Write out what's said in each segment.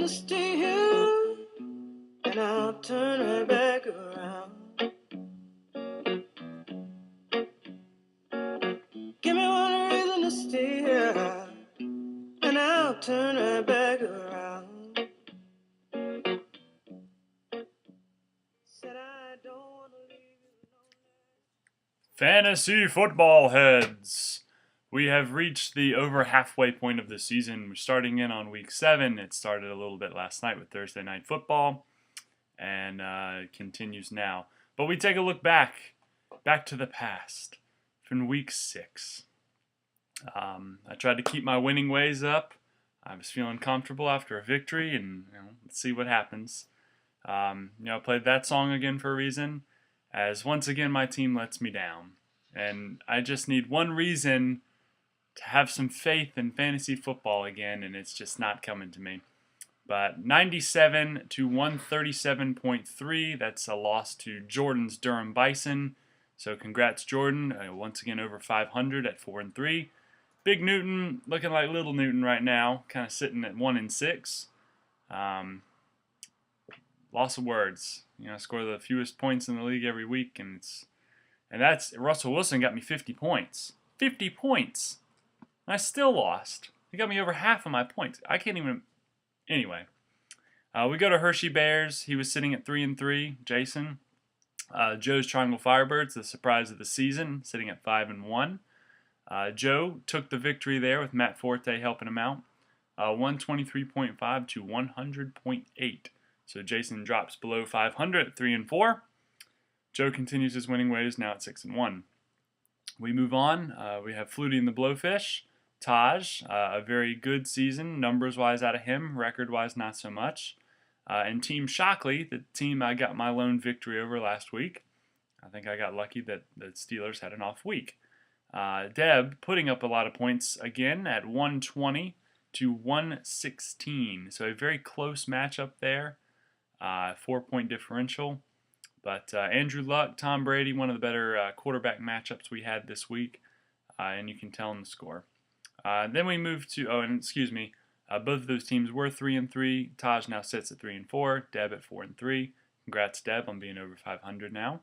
to stay here, and I'll turn right back around. Give me one reason to stay here, and I'll turn right back around. Said I don't want to leave you alone. Fantasy football heads. We have reached the over halfway point of the season. We're starting in on week 7. It started a little bit last night with Thursday Night Football and continues now. But we take a look back to the past from week 6. I tried to keep my winning ways up. I was feeling comfortable after a victory, and let's see what happens. I played that song again for a reason, as once again my team lets me down. And I just need one reason to have some faith in fantasy football again, and it's just not coming to me. But 97 to 137.3, that's a loss to Jordan's Durham Bison. So congrats, Jordan. Once again over 500 at 4-3. Big Newton looking like Little Newton right now, kind of sitting at 1-6. Loss of words. Score the fewest points in the league every week, and that's Russell Wilson got me 50 points. 50 points. I still lost. He got me over half of my points. I can't even. Anyway, we go to Hershey Bears. He was sitting at 3-3. Jason. Joe's Triangle Firebirds, the surprise of the season, sitting at 5-1. Joe took the victory there with Matt Forte helping him out. 123.5 to 100.8. So Jason drops below 500 at 3-4. Joe continues his winning ways now at 6-1. We move on. We have Flutie and the Blowfish. Taj, a very good season, numbers-wise out of him, record-wise not so much. And Team Shockley, the team I got my lone victory over last week. I think I got lucky that the Steelers had an off week. Deb putting up a lot of points again at 120 to 116. So a very close matchup there. 4-point differential. But Andrew Luck, Tom Brady, one of the better quarterback matchups we had this week. And you can tell in the score. Then we move to, both of those teams were 3-3. Taj now sits at 3-4. Deb at 4-3. Congrats, Deb, on being over 500 now.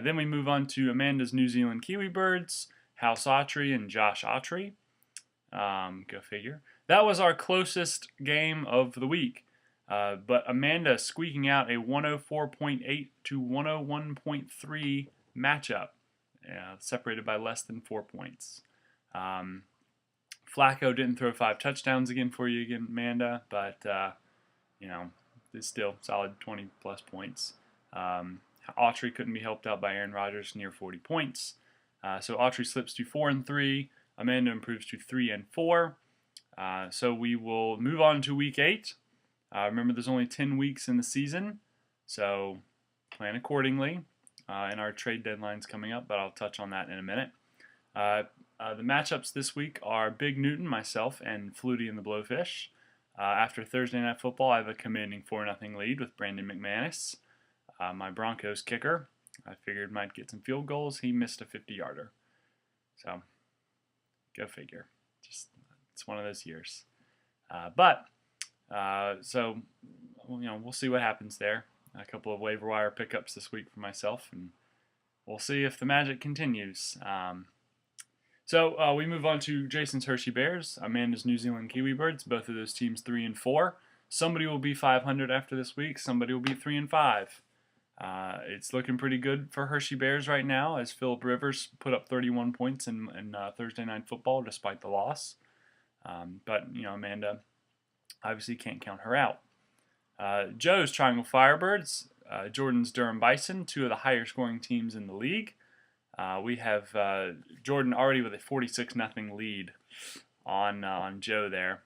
Then we move on to Amanda's New Zealand Kiwi Birds, House Autry and Josh Autry. Go figure. That was our closest game of the week. But Amanda squeaking out a 104.8 to 101.3 matchup, separated by less than 4 points. Flacco didn't throw 5 touchdowns again for you again, Amanda, but it's still solid 20-plus points. Autry couldn't be helped out by Aaron Rodgers, near 40 points. So Autry slips to 4-3. Amanda improves to 3-4. So we will move on to Week 8. Remember, there's only 10 weeks in the season, so plan accordingly. And our trade deadline's coming up, but I'll touch on that in a minute. The matchups this week are Big Newton, myself, and Flutie and the Blowfish. After Thursday Night Football, I have a commanding 4-0 lead with Brandon McManus. My Broncos kicker, I figured might get some field goals. He missed a 50-yarder. So, go figure. It's one of those years. So we'll see what happens there. A couple of waiver wire pickups this week for myself, and we'll see if the magic continues. So we move on to Jason's Hershey Bears, Amanda's New Zealand Kiwi Birds. Both of those teams 3-4. Somebody will be 500 after this week. Somebody will be 3-5. It's looking pretty good for Hershey Bears right now, as Philip Rivers put up 31 points in Thursday Night Football despite the loss. But Amanda obviously can't count her out. Joe's Triangle Firebirds, Jordan's Durham Bison, 2 of the higher scoring teams in the league. We have Jordan already with a 46-0 lead on Joe there.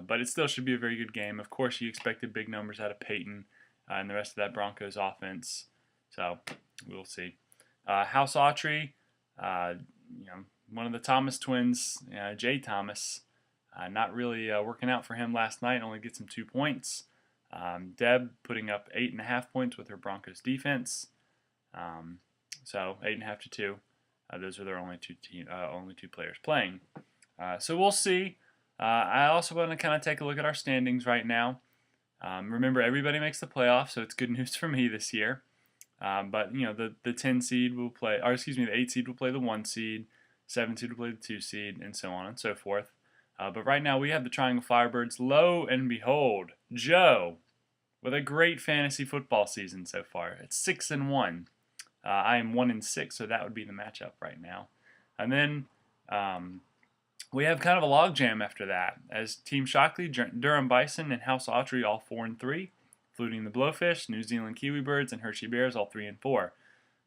But it still should be a very good game. Of course, you expected big numbers out of Peyton and the rest of that Broncos offense. So we'll see. House Autry, one of the Thomas twins, Jay Thomas, not really working out for him last night. Only gets him 2 points. Deb putting up 8.5 points with her Broncos defense. So 8.5 to 2. Those are their only two players playing. So we'll see. I also want to kind of take a look at our standings right now. Remember, everybody makes the playoffs, so it's good news for me this year. But the 10 seed will play, or excuse me, the 8 seed will play the 1 seed, 7 seed will play the 2 seed, and so on and so forth. But right now we have the Triangle Firebirds. Lo and behold, Joe, with a great fantasy football season so far. It's 6-1. I am 1-6, so that would be the matchup right now. And then we have kind of a logjam after that, as Team Shockley, Durham Bison, and House Autry all 4-3, including the Blowfish, New Zealand Kiwi Birds, and Hershey Bears all 3-4.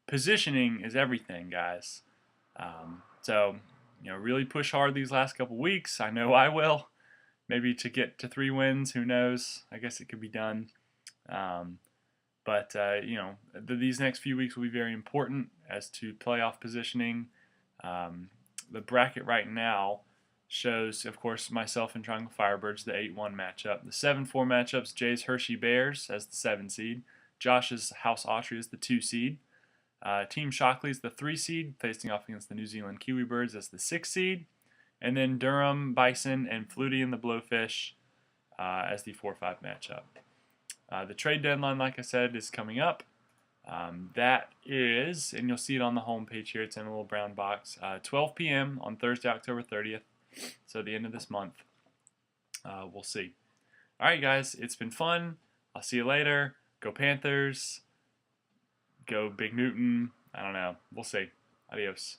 Positioning is everything, guys. So really push hard these last couple weeks. I know I will. Maybe to get to 3 wins. Who knows? I guess it could be done. But these next few weeks will be very important as to playoff positioning. The bracket right now shows, of course, myself and Triangle Firebirds, the 8-1 matchup. The 7-4 matchups, Jay's Hershey Bears as the 7 seed. Josh's House Autry is the 2 seed. Team Shockley is the 3 seed, facing off against the New Zealand Kiwi Birds as the 6 seed. And then Durham Bison and Flutie and the Blowfish as the 4-5 matchup. The trade deadline, like I said, is coming up. That is, and you'll see it on the home page here, it's in a little brown box, 12 p.m. on Thursday, October 30th, so the end of this month. We'll see. Alright guys, it's been fun. I'll see you later. Go Panthers. Go Big Newton. I don't know. We'll see. Adios.